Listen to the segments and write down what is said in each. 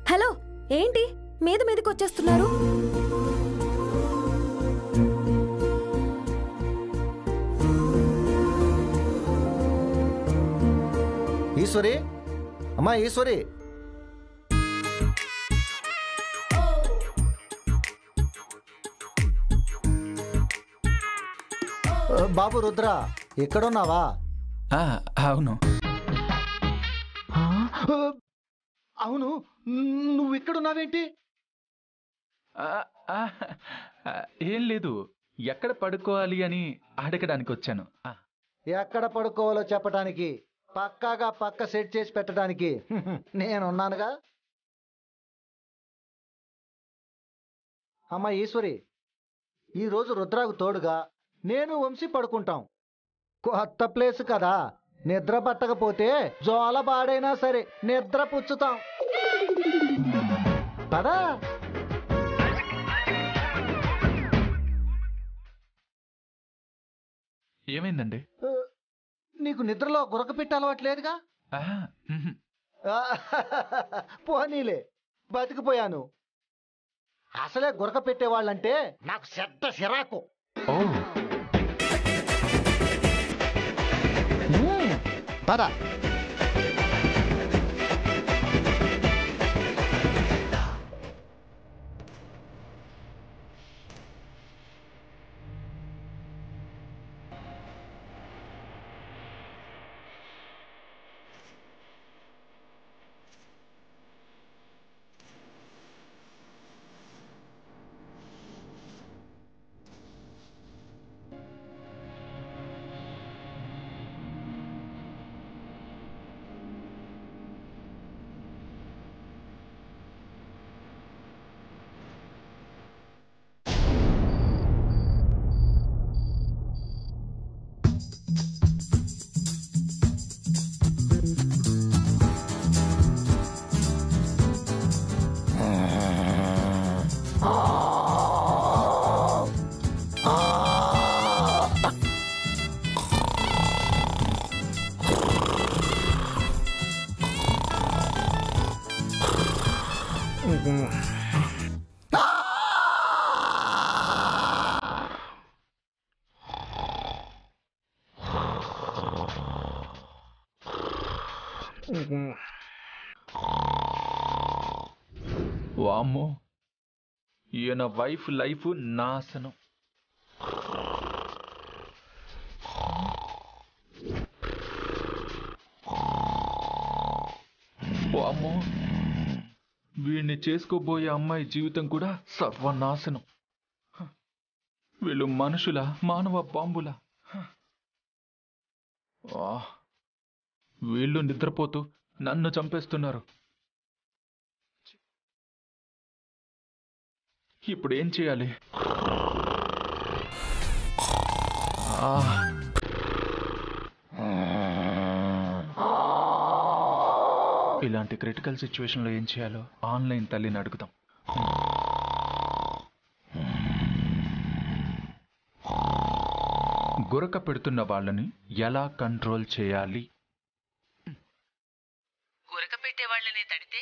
Hello, ఏంటి మీద మీదకి వచ్చేస్తున్నారు? ఈశ్వరి, అమ్మా ఈశ్వరి, బాబు రుద్ర, ఎక్కడున్నావా? అవును అవును, నువ్వు ఇక్కడున్నావేంటి? ఏం లేదు, ఎక్కడ పడుకోవాలి అని అడగడానికి వచ్చాను. ఎక్కడ పడుకోవాలో చెప్పడానికి, పక్కాగా పక్క సెట్ చేసి పెట్టడానికి నేనున్నానుగా. అమ్మా ఈశ్వరి, ఈరోజు రుద్రాకు తోడుగా నేను వంశీ పడుకుంటాం. కొత్త ప్లేస్ కదా, నిద్ర పట్టకపోతే జోల బాడైనా సరే నిద్ర పుచ్చుతాం. పదా. ఏమైందండి? నీకు నిద్రలో గురక పెట్టి అలవాట్లేదుగా? పోనీలే, బతికిపోయాను. అసలే గురక పెట్టేవాళ్ళంటే నాకు చెడ్డ చిరాకు. పద. వామ్మో, ఈయన వైఫ్ లైఫ్ నాశనం. వామ్మో, వీడిని చేసుకోబోయే అమ్మాయి జీవితం కూడా సర్వనాశనం. వీళ్ళు మనుషుల, మానవ బాంబుల. వీళ్ళు నిద్రపోతూ నన్ను చంపేస్తున్నారు. ఇప్పుడు ఏం చేయాలి? ఇలాంటి క్రిటికల్ సిచ్యువేషన్లో ఏం చేయాలో ఆన్లైన్ తల్లిని అడుగుదాం. గురక పెడుతున్న వాళ్ళని ఎలా కంట్రోల్ చేయాలి? గురక పెట్టే వాళ్ళని తడితే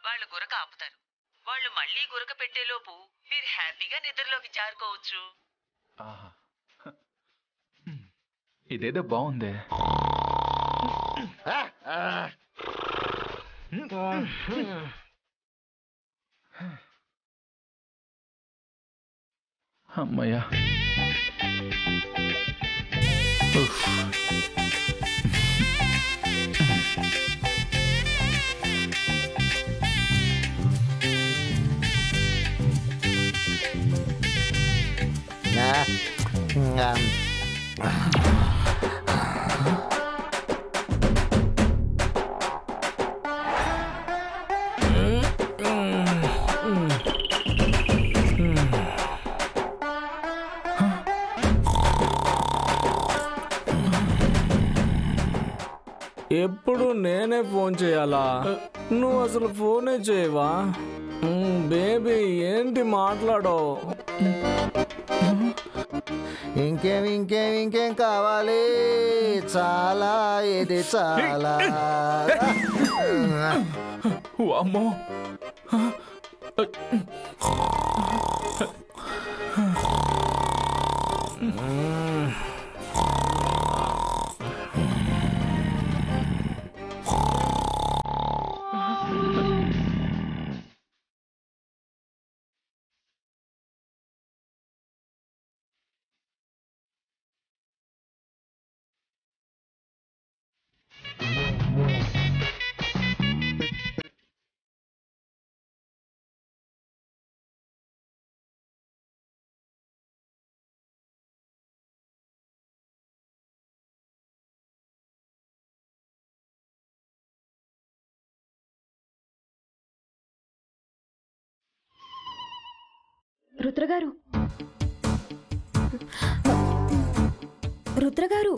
వాళ్ళు గురక ఆపుతారు. వాళ్ళు మళ్ళీ గురక పెట్టేలోపు మీరు హ్యాపీగా నిద్రలోకి జారుకోవచ్చు. ఇదేదో బాగుందే. అమ్మయ్యా. ఎప్పుడు నేనే ఫోన్ చేయాలా? నువ్వు అసలు ఫోనే చేయవా? బేబీ ఏంటి మాట్లాడో? ఇంకేం కావాలి? చాలా, ఇది చాలా. అమ్మో, రుద్రగారు, రుద్రగారు,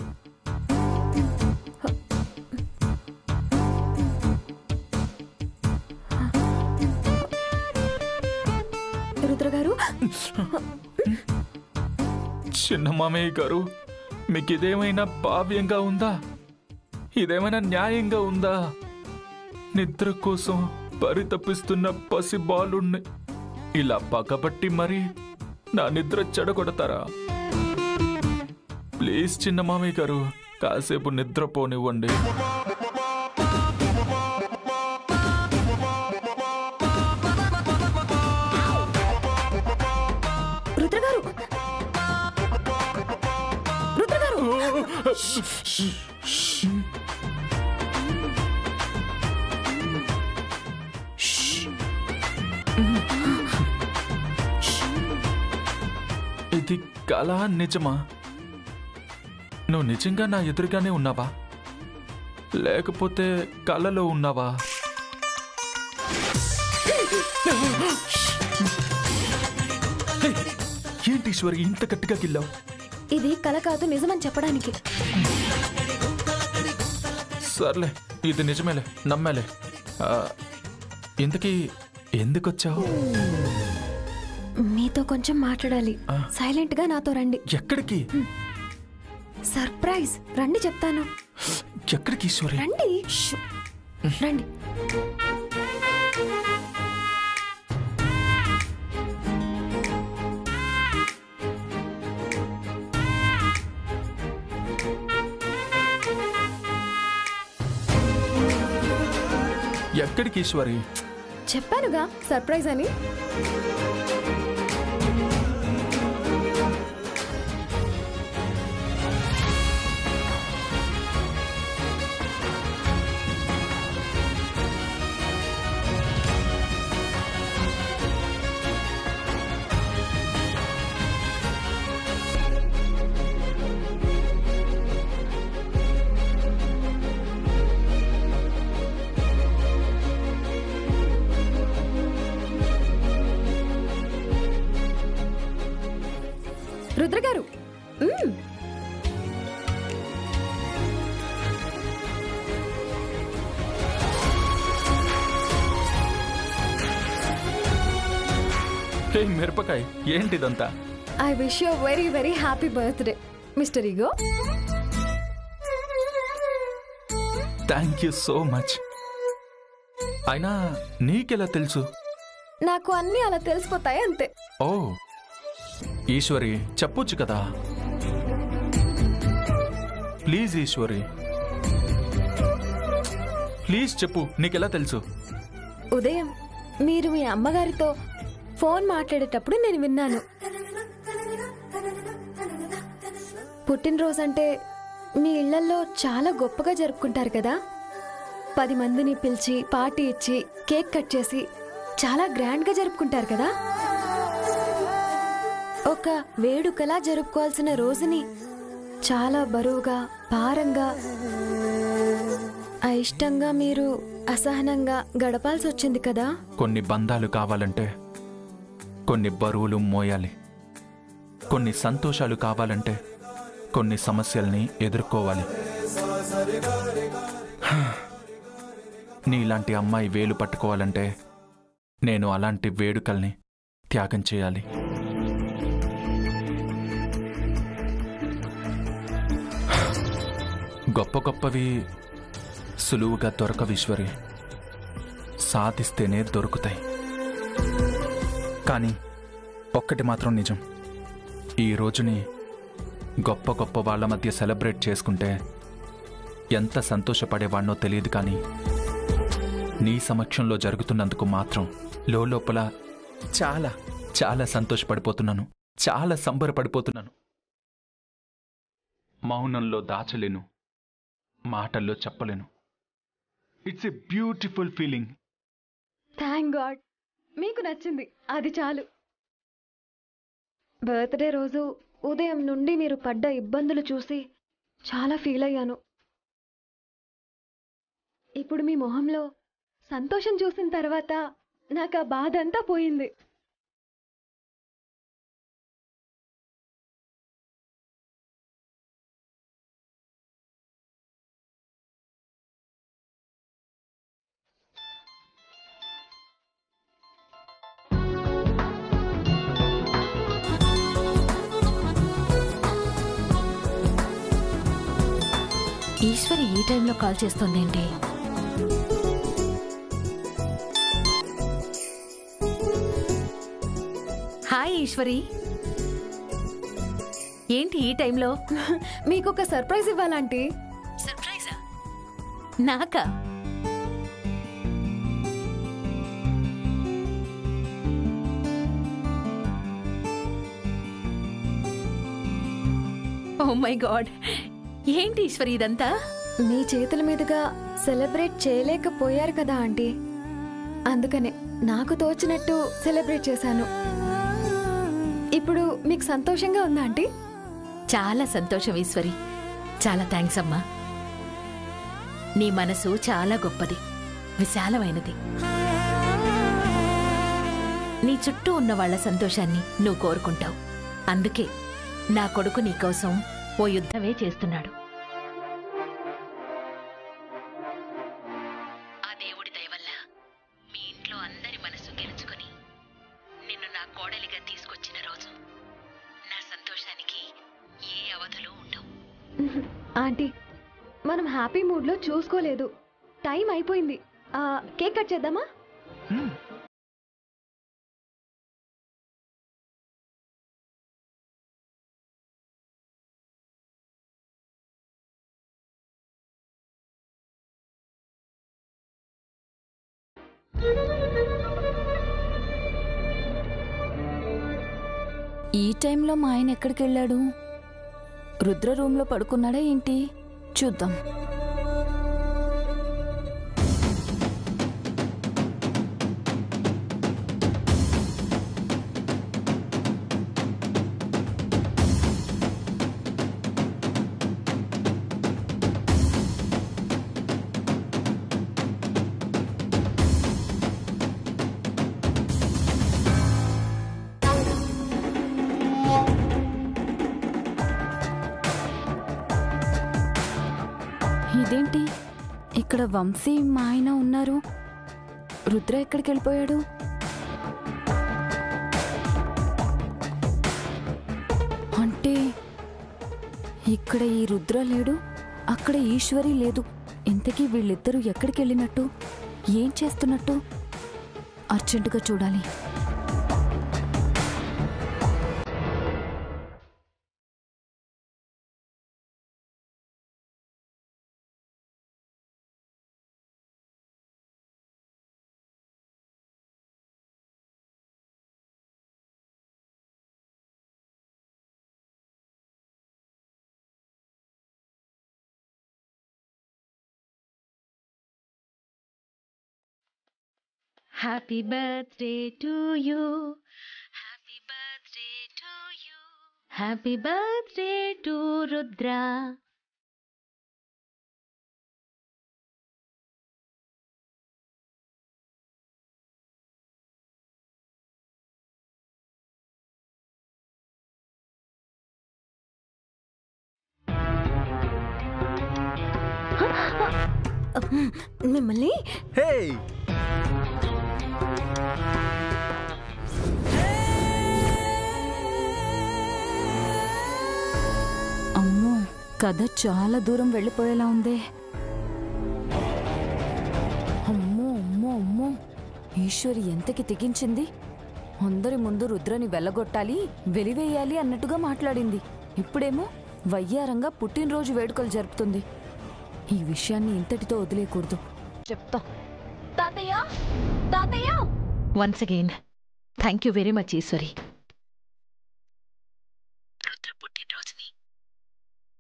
రుద్రగారు. చిన్న మామయ్య గారు, మీకు ఇదేమైనా భావ్యంగా ఉందా? ఇదేమైనా న్యాయంగా ఉందా? నిద్ర కోసం పరితపిస్తున్న పసి బాలుణ్ణి ఇలా పగబట్టి మరి నా నిద్ర చెడగొడతారా? ప్లీజ్ చిన్న మామయ్య గారు, కాసేపు నిద్రపోనివ్వండి. రుద్రగారు, రుద్రగారు. ఇది కళ నిజమా? నువ్వు నిజంగా నా ఎదురుగానే ఉన్నావా, లేకపోతే కళలో ఉన్నావా? ఏంటి ఈశ్వరి ఇంత గట్టిగా గిల్లావు? ఇది కల కాదు, నిజమని చెప్పడానికి. సర్లే, ఇది నిజమేలే, నమ్మేలే. ఇంతకీ ఎందుకొచ్చావు? మీతో కొంచెం మాట్లాడాలి. సైలెంట్ గా నాతో రండి. ఎక్కడికి? సర్ప్రైజ్. రండి చెప్తాను. ఎక్కడికి ఈశ్వరి? రండి. రండి. ఎక్కడికి ఈశ్వరి? చెప్పానుగా సర్ప్రైజ్ అని. రుద్రగారు, హే మిరపకాయ్, ఏంటిదంతా? I wish you very very happy birthday mister ego. Thank you so much. అయినా నీకెలా తెలుసు? నాకు అన్నీ అలా తెలిసిపోతాయి అంతే. ఓ ఈశ్వరి, చెప్పొచ్చు కదా. ప్లీజ్ ఈశ్వరి, ప్లీజ్ చెప్పు, నీకెలా తెలుసు? ఉదయం మీరు మీ అమ్మగారితో ఫోన్ మాట్లాడేటప్పుడు నేను విన్నాను. పుట్టినరోజంటే మీ ఇళ్లల్లో చాలా గొప్పగా జరుపుకుంటారు కదా. 10 మందిని పిలిచి పార్టీ ఇచ్చి కేక్ కట్ చేసి చాలా గ్రాండ్గా జరుపుకుంటారు కదా. ఒక వేడుకలా జరుపుకోవాల్సిన రోజుని చాలా బరువుగా, భారంగా, అయిష్టంగా మీరు అసహనంగా గడపాల్సి వచ్చింది కదా. కొన్ని బంధాలు కావాలంటే కొన్ని బరువులు మోయాలి. కొన్ని సంతోషాలు కావాలంటే కొన్ని సమస్యల్ని ఎదుర్కోవాలి. నీలాంటి అమ్మాయి వేలు పట్టుకోవాలంటే నేను అలాంటి వేడుకల్ని త్యాగం చేయాలి. గొప్ప గొప్పవి సులువుగా దొరకవిశ్వరి, సాధిస్తేనే దొరుకుతాయి. కానీ ఒక్కటి మాత్రం నిజం, ఈ రోజుని గొప్ప గొప్ప వాళ్ళ మధ్య సెలబ్రేట్ చేసుకుంటే ఎంత సంతోషపడేవాణ్ణో తెలియదు, కానీ నీ సమక్షంలో జరుగుతున్నందుకు మాత్రం లోపల చాలా చాలా సంతోషపడిపోతున్నాను, చాలా సంబరపడిపోతున్నాను. మౌనంలో దాచలేను, మాటల్లో చెప్పలేను. It's a beautiful feeling. Thank God, మీకు నచ్చింది, అది చాలు. బర్త్డే రోజు ఉదయం నుండి మీరు పడ్డ ఇబ్బందులు చూసి చాలా ఫీల్ అయ్యాను. ఇప్పుడు మీ మొహంలో సంతోషం చూసిన తర్వాత నాకు ఆ బాధ అంతా పోయింది. ఈశ్వరి ఈ టైంలో కాల్ చేస్తోందేంటి? హాయ్ ఈశ్వరి, ఏంటి ఈ టైంలో? మీకు ఒక సర్ప్రైజ్ ఇవ్వాలంటే. సర్ప్రైజా? నాకా? ఓ మై గాడ్, ఏంటి ఈశ్వరి ఇదంతా? మీ చేతుల మీదుగా సెలబ్రేట్ చేయలేకపోయారు కదా ఆంటీ, అందుకనే నాకు తోచినట్టు సెలబ్రేట్ చేశాను. ఇప్పుడు మీకు సంతోషంగా ఉందా ఆంటీ? చాలా సంతోషం ఈశ్వరి, చాలా థ్యాంక్స్ అమ్మా. నీ మనసు చాలా గొప్పది, విశాలమైనది. నీ చుట్టూ ఉన్న వాళ్ళ సంతోషాన్ని నువ్వు కోరుకుంటావు. అందుకే నా కొడుకు నీకోసం ఓ యుద్ధమే చేస్తున్నాడు. ఆ దేవుడి దయ వల్ల మీ ఇంట్లో అందరి మనసు గెలుచుకొని నిన్ను నా కోడలిగా తీసుకొచ్చిన రోజు నా సంతోషానికి ఏ అవధులు ఉండవు. ఆంటీ, మనం హ్యాపీ మూడ్లో చూసుకోలేదు, టైం అయిపోయింది. కేక్ కట్ చేద్దామా? ఈ టైంలో మా ఆయన ఎక్కడికి వెళ్ళాడు? రుద్ర రూమ్లో పడుకున్నాడా ఏంటి? చూద్దాం. ఇదేంటి, ఇక్కడ వంశీ మా ఆయన ఉన్నారు, రుద్ర ఎక్కడికి వెళ్ళిపోయాడు? అంటే ఇక్కడ ఈ రుద్ర లేడు, అక్కడ ఈశ్వరి లేదు. ఇంతకీ వీళ్ళిద్దరూ ఎక్కడికి వెళ్ళినట్టు, ఏం చేస్తున్నట్టు? అర్జెంటుగా చూడాలి. Happy birthday to you, happy birthday to you, happy birthday to Rudra. మిమ్మల్ని అమ్మో, కథ చాలా దూరం వెళ్ళిపోయేలా ఉందే. అమ్మో అమ్మో అమ్మో, ఈశ్వరి ఎంతకి తెగించింది? అందరి ముందు రుద్రని వెళ్ళగొట్టాలి, వెలివేయాలి అన్నట్టుగా మాట్లాడింది. ఇప్పుడేమో వయ్యారంగా పుట్టినరోజు వేడుకలు జరుపుతుంది. ఈ విషయాన్ని ఇంతటితో వదిలేయకూడదు. చెప్తా. తాతయ్య, తాతయ్య! Once again thank you very much Eshwari. Rudra పుట్టినరోజుని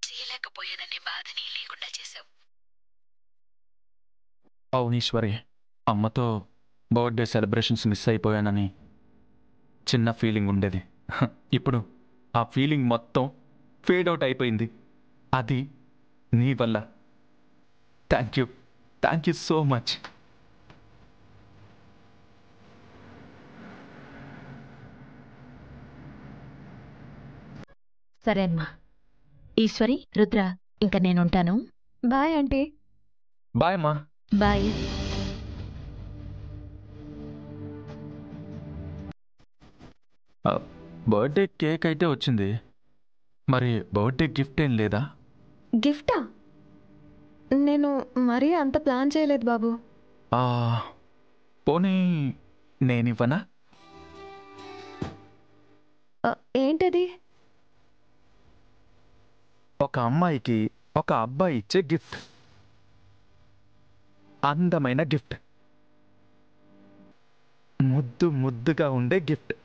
చేయలేకపోయాననే బాధని లేకుండా చేశావు. అవునీశ్వరి, అమ్మతో బర్త్డే సెలబ్రేషన్స్ మిస్ అయిపోయానని చిన్న ఫీలింగ్ ఉండేది. ఇప్పుడు ఆ ఫీలింగ్ మొత్తం ఫేడ్ అవుట్ అయిపోయింది. అది నీ వల్ల. Thank you so much. సరే అమ్మా. ఈశ్వరి, రుద్ర, ఇంకా నేనుంటాను. Bye aunty. బాయ్ అమ్మా. బాయ్. బర్త్డే కేక్ అయితే వచ్చింది, మరి బర్త్డే గిఫ్ట్ ఏం లేదా? గిఫ్టా? నేను మరీ అంత ప్లాన్ చేయలేదు బాబు. పోనీ నేనివ్వనా? ఏంటది? ఒక అమ్మాయికి ఒక అబ్బాయి ఇచ్చే గిఫ్ట్. అందమైన గిఫ్ట్, ముద్దుగా ఉండే గిఫ్ట్.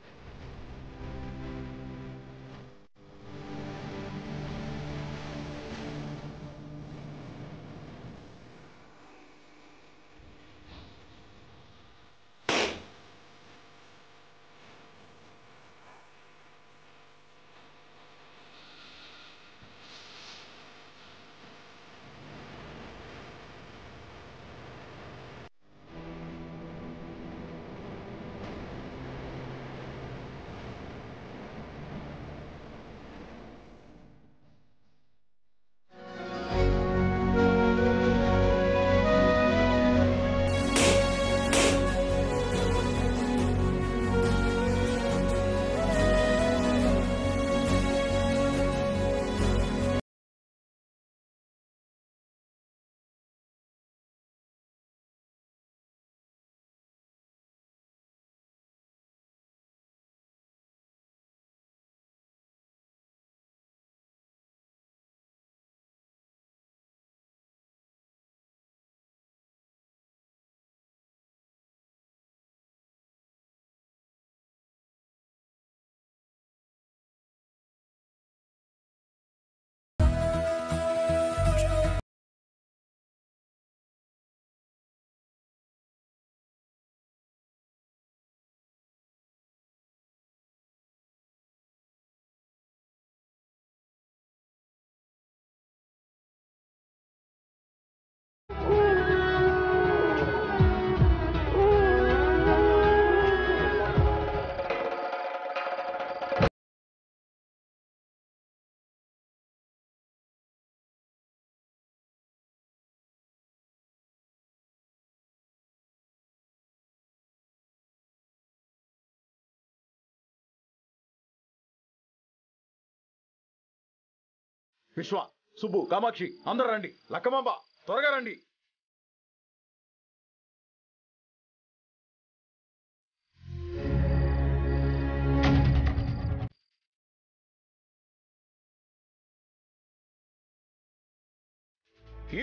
విశ్వ, సుబ్బు, కామాక్షి, అందరూ రండి. లక్కమాంబ, త్వరగా రండి.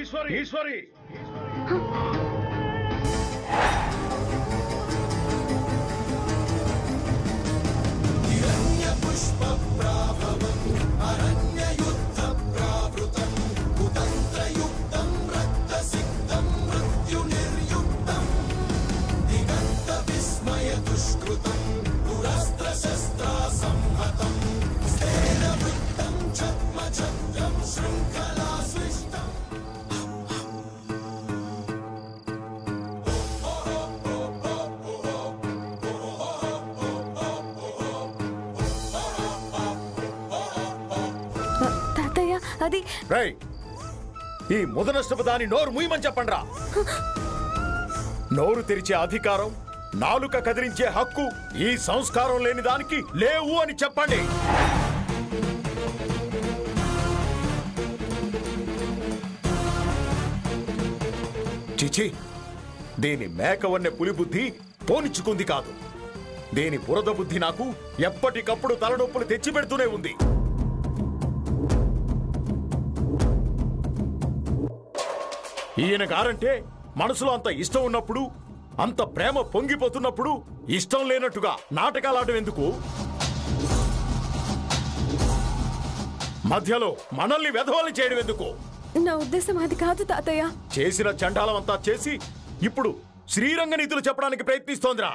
ఈశ్వరి తాతయ్య, అది ఈ ముదనష్టపు దాని నోరు ముయ్యమని చెప్పండి రా. నోరు తెరిచే అధికారం, నాలుక కదిలించే హక్కు ఈ సంస్కారం లేని దానికి లేవు అని చెప్పండి. చిచి, దీని మేకవన్నె పులి బుద్ధి పోనిచ్చుకుంది కాదు. దీని బురద బుద్ధి నాకు ఎప్పటికప్పుడు తలనొప్పులు తెచ్చిపెడుతూనే ఉంది. ఈయన గారంటే మనసులో అంత ఇష్టం ఉన్నప్పుడు, అంత ప్రేమ పొంగిపోతున్నప్పుడు ఇష్టం లేనట్టుగా నాటకాలాడడం ఎందుకు? మధ్యలో మనల్ని వెధవల్ని చేయడం ఎందుకు? నా ఉద్దేశం అది కాదు తాతయ్య. చేసిన చండాలం అంతా చేసి ఇప్పుడు శ్రీరంగ నీతులు చెప్పడానికి ప్రయత్నిస్తోందిరా.